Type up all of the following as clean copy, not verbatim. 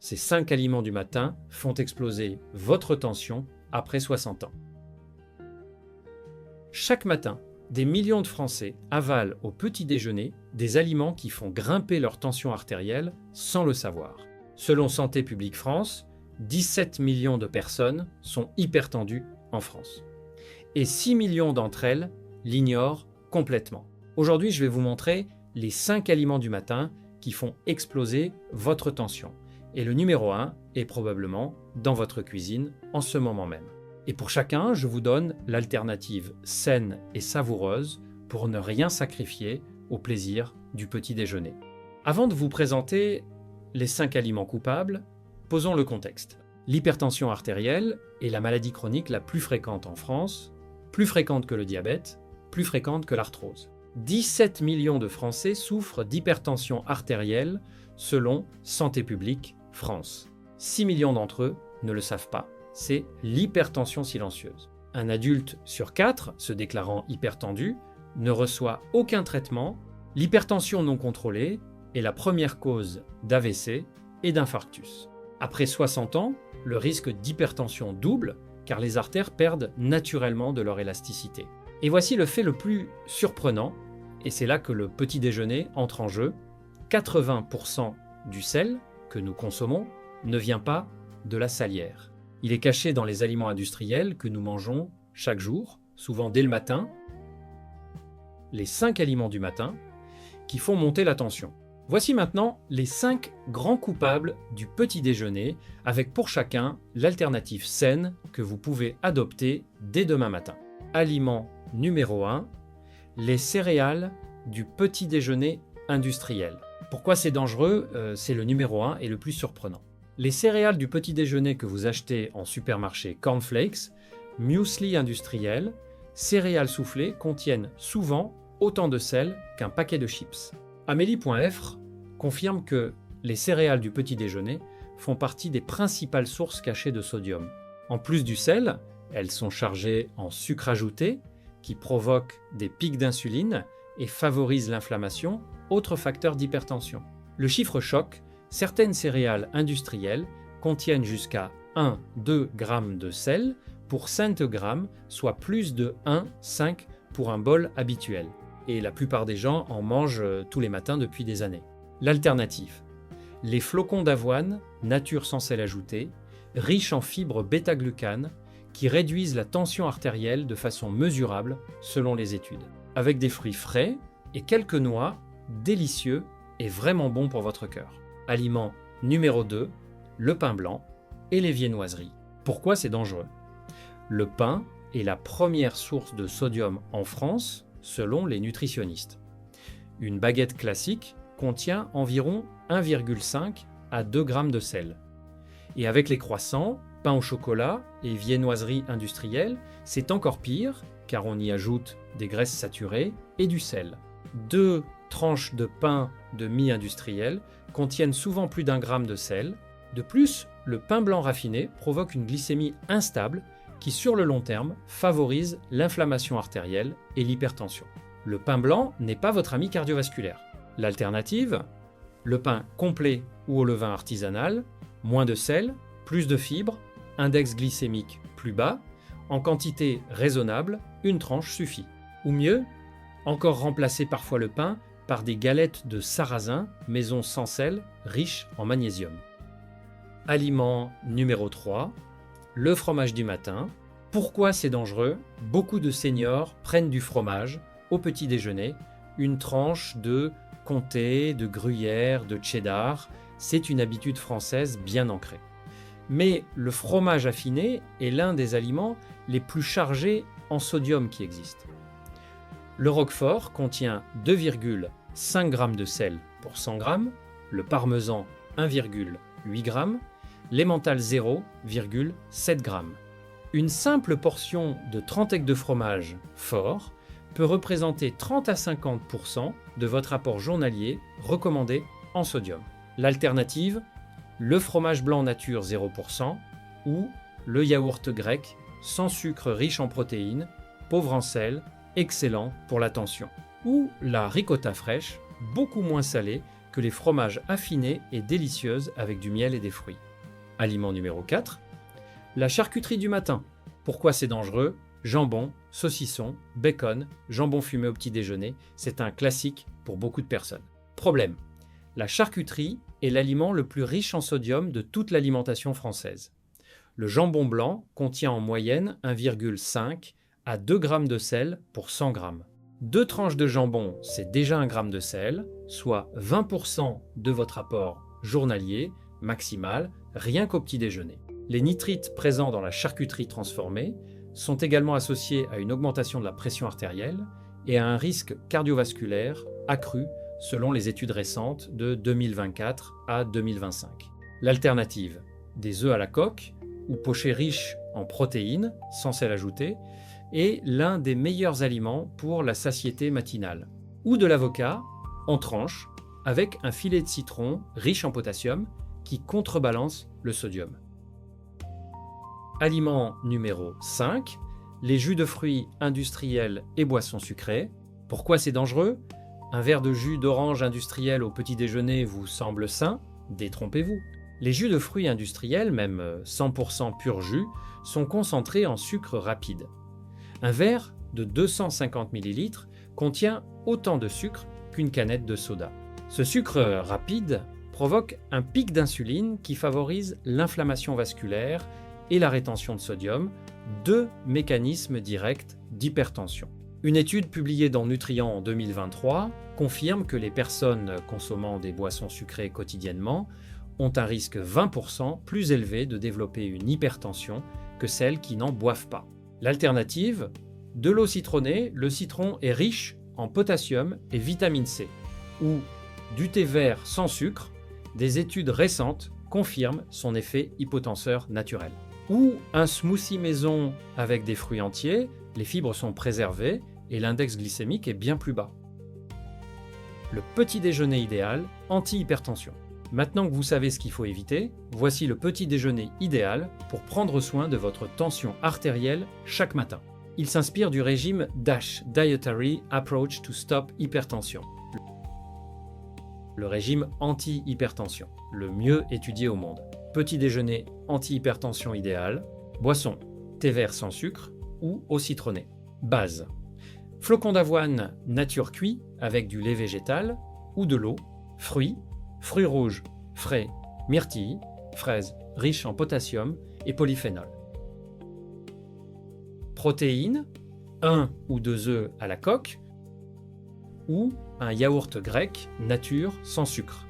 ces 5 aliments du matin font exploser votre tension après 60 ans. Chaque matin, des millions de Français avalent au petit déjeuner des aliments qui font grimper leur tension artérielle sans le savoir. Selon Santé publique France, 17 millions de personnes sont hypertendues en France. Et 6 millions d'entre elles l'ignorent complètement. Aujourd'hui, je vais vous montrer les 5 aliments du matin qui font exploser votre tension. Et le numéro 1 est probablement dans votre cuisine en ce moment même. Et pour chacun, je vous donne l'alternative saine et savoureuse pour ne rien sacrifier au plaisir du petit déjeuner. Avant de vous présenter les 5 aliments coupables, posons le contexte. L'hypertension artérielle est la maladie chronique la plus fréquente en France, plus fréquente que le diabète, plus fréquente que l'arthrose. 17 millions de Français souffrent d'hypertension artérielle selon Santé publique France. 6 millions d'entre eux ne le savent pas. C'est l'hypertension silencieuse. Un adulte sur 4 se déclarant hypertendu ne reçoit aucun traitement. L'hypertension non contrôlée est la première cause d'AVC et d'infarctus. Après 60 ans, le risque d'hypertension double car les artères perdent naturellement de leur élasticité. Et voici le fait le plus surprenant, et c'est là que le petit déjeuner entre en jeu. 80% du sel que nous consommons ne vient pas de la salière. Il est caché dans les aliments industriels que nous mangeons chaque jour, souvent dès le matin. Les 5 aliments du matin qui font monter la tension. Voici maintenant les 5 grands coupables du petit déjeuner, avec pour chacun l'alternative saine que vous pouvez adopter dès demain matin. Aliment numéro 1, les céréales du petit déjeuner industriel. Pourquoi c'est dangereux? C'est le numéro 1 et le plus surprenant. Les céréales du petit déjeuner que vous achetez en supermarché cornflakes, muesli industriel, céréales soufflées contiennent souvent autant de sel qu'un paquet de chips. Amélie.fr confirme que les céréales du petit déjeuner font partie des principales sources cachées de sodium. En plus du sel, elles sont chargées en sucre ajouté qui provoque des pics d'insuline et favorise l'inflammation, autre facteur d'hypertension. Le chiffre choc, certaines céréales industrielles contiennent jusqu'à 1-2 g de sel pour 5 g, soit plus de 1,5 pour un bol habituel. Et la plupart des gens en mangent tous les matins depuis des années. L'alternative, les flocons d'avoine, nature sans sel ajouté, riches en fibres bêta-glucane, qui réduisent la tension artérielle de façon mesurable selon les études. Avec des fruits frais et quelques noix, délicieux et vraiment bons pour votre cœur. Aliment numéro 2, le pain blanc et les viennoiseries. Pourquoi c'est dangereux? Le pain est la première source de sodium en France, selon les nutritionnistes. Une baguette classique contient environ 1,5 à 2 g de sel. Et avec les croissants, pain au chocolat et viennoiseries industrielles, c'est encore pire, car on y ajoute des graisses saturées et du sel. 2 tranches de pain de mie industriel contiennent souvent plus d'1 gramme de sel. De plus, le pain blanc raffiné provoque une glycémie instable qui, sur le long terme, favorise l'inflammation artérielle et l'hypertension. Le pain blanc n'est pas votre ami cardiovasculaire. L'alternative, le pain complet ou au levain artisanal, moins de sel, plus de fibres, index glycémique plus bas, en quantité raisonnable, une tranche suffit. Ou mieux, encore remplacer parfois le pain par des galettes de sarrasin, maison sans sel, riches en magnésium. Aliment numéro 3, le fromage du matin. Pourquoi c'est dangereux? Beaucoup de seniors prennent du fromage au petit déjeuner, une tranche de comté, de gruyère, de cheddar. C'est une habitude française bien ancrée. Mais le fromage affiné est l'un des aliments les plus chargés en sodium qui existent. Le roquefort contient 2,5 g de sel pour 100 g, le parmesan 1,8 g, l'emmental 0,7 g. Une simple portion de 30 g de fromage fort peut représenter 30 à 50% de votre apport journalier recommandé en sodium. L'alternative, le fromage blanc nature 0% ou le yaourt grec sans sucre riche en protéines, pauvre en sel, excellent pour la tension. Ou la ricotta fraîche, beaucoup moins salée que les fromages affinés et délicieuses avec du miel et des fruits. Aliment numéro 4, la charcuterie du matin. Pourquoi c'est dangereux? Jambon, saucisson, bacon, jambon fumé au petit déjeuner, c'est un classique pour beaucoup de personnes. Problème, la charcuterie est l'aliment le plus riche en sodium de toute l'alimentation française. Le jambon blanc contient en moyenne 1,5 à 2 g de sel pour 100 g. 2 tranches de jambon, c'est déjà 1 g de sel, soit 20% de votre apport journalier maximal, rien qu'au petit déjeuner. Les nitrites présents dans la charcuterie transformée sont également associés à une augmentation de la pression artérielle et à un risque cardiovasculaire accru selon les études récentes de 2024 à 2025. L'alternative, des œufs à la coque ou pochés riches en protéines, sans sel ajouté, est l'un des meilleurs aliments pour la satiété matinale. Ou de l'avocat en tranches avec un filet de citron riche en potassium qui contrebalance le sodium. Aliment numéro 5, les jus de fruits industriels et boissons sucrées. Pourquoi c'est dangereux? Un verre de jus d'orange industriel au petit déjeuner vous semble sain? Détrompez-vous. Les jus de fruits industriels, même 100% pur jus, sont concentrés en sucre rapide. Un verre de 250 ml contient autant de sucre qu'une canette de soda. Ce sucre rapide provoque un pic d'insuline qui favorise l'inflammation vasculaire et la rétention de sodium, deux mécanismes directs d'hypertension. Une étude publiée dans Nutrient en 2023 confirme que les personnes consommant des boissons sucrées quotidiennement ont un risque 20% plus élevé de développer une hypertension que celles qui n'en boivent pas. L'alternative, de l'eau citronnée, le citron est riche en potassium et vitamine C, ou du thé vert sans sucre, des études récentes confirment son effet hypotenseur naturel. Ou un smoothie maison avec des fruits entiers, les fibres sont préservées et l'index glycémique est bien plus bas. Le petit déjeuner idéal, anti-hypertension. Maintenant que vous savez ce qu'il faut éviter, voici le petit déjeuner idéal pour prendre soin de votre tension artérielle chaque matin. Il s'inspire du régime DASH, Dietary Approach to Stop Hypertension. Le régime anti-hypertension, le mieux étudié au monde. Petit déjeuner anti-hypertension idéal, boisson, thé vert sans sucre ou eau citronnée. Base, flocons d'avoine nature cuit avec du lait végétal ou de l'eau, fruits rouges, frais, myrtilles, fraises riches en potassium et polyphénol. Protéines, 1 ou 2 œufs à la coque ou un yaourt grec nature sans sucre.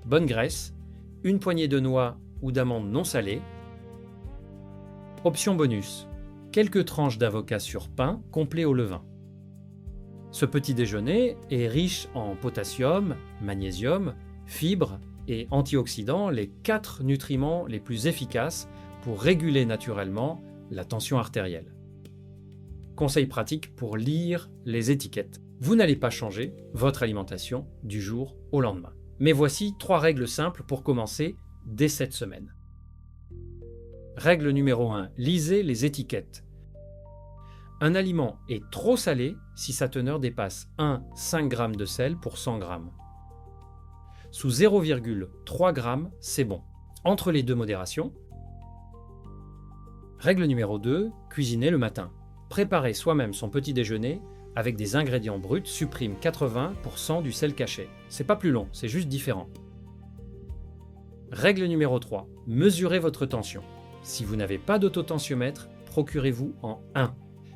Bonne graisse, une poignée de noix ou d'amandes non salées. Option bonus, quelques tranches d'avocat sur pain complet au levain. Ce petit déjeuner est riche en potassium, magnésium, fibres et antioxydants, les 4 nutriments les plus efficaces pour réguler naturellement la tension artérielle. Conseil pratique pour lire les étiquettes. Vous n'allez pas changer votre alimentation du jour au lendemain. Mais voici 3 règles simples pour commencer dès cette semaine. Règle numéro 1, lisez les étiquettes. Un aliment est trop salé si sa teneur dépasse 1,5 g de sel pour 100 g. Sous 0,3 g, c'est bon. Entre les deux modérations. Règle numéro 2, cuisiner le matin. Préparer soi-même son petit déjeuner avec des ingrédients bruts supprime 80% du sel caché. C'est pas plus long, c'est juste différent. Règle numéro 3, mesurez votre tension. Si vous n'avez pas d'autotensiomètre, procurez-vous en 1.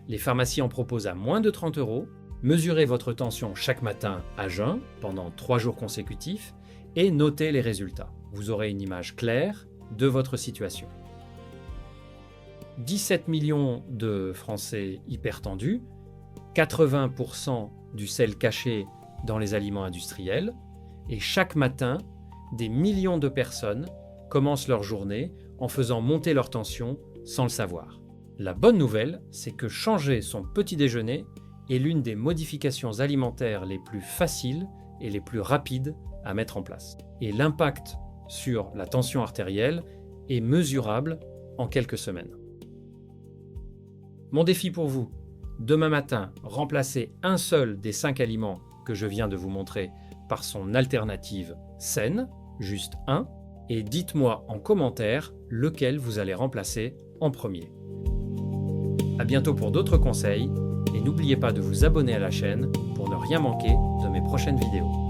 Les pharmacies en proposent à moins de 30 €. Mesurez votre tension chaque matin à jeun pendant 3 jours consécutifs et notez les résultats. Vous aurez une image claire de votre situation. 17 millions de Français hypertendus, 80% du sel caché dans les aliments industriels, et chaque matin, des millions de personnes commencent leur journée en faisant monter leur tension sans le savoir. La bonne nouvelle, c'est que changer son petit déjeuner est l'une des modifications alimentaires les plus faciles et les plus rapides à mettre en place. Et l'impact sur la tension artérielle est mesurable en quelques semaines. Mon défi pour vous, demain matin, remplacez un seul des 5 aliments que je viens de vous montrer par son alternative saine, juste 1, et dites-moi en commentaire lequel vous allez remplacer en premier. À bientôt pour d'autres conseils, et n'oubliez pas de vous abonner à la chaîne pour ne rien manquer de mes prochaines vidéos.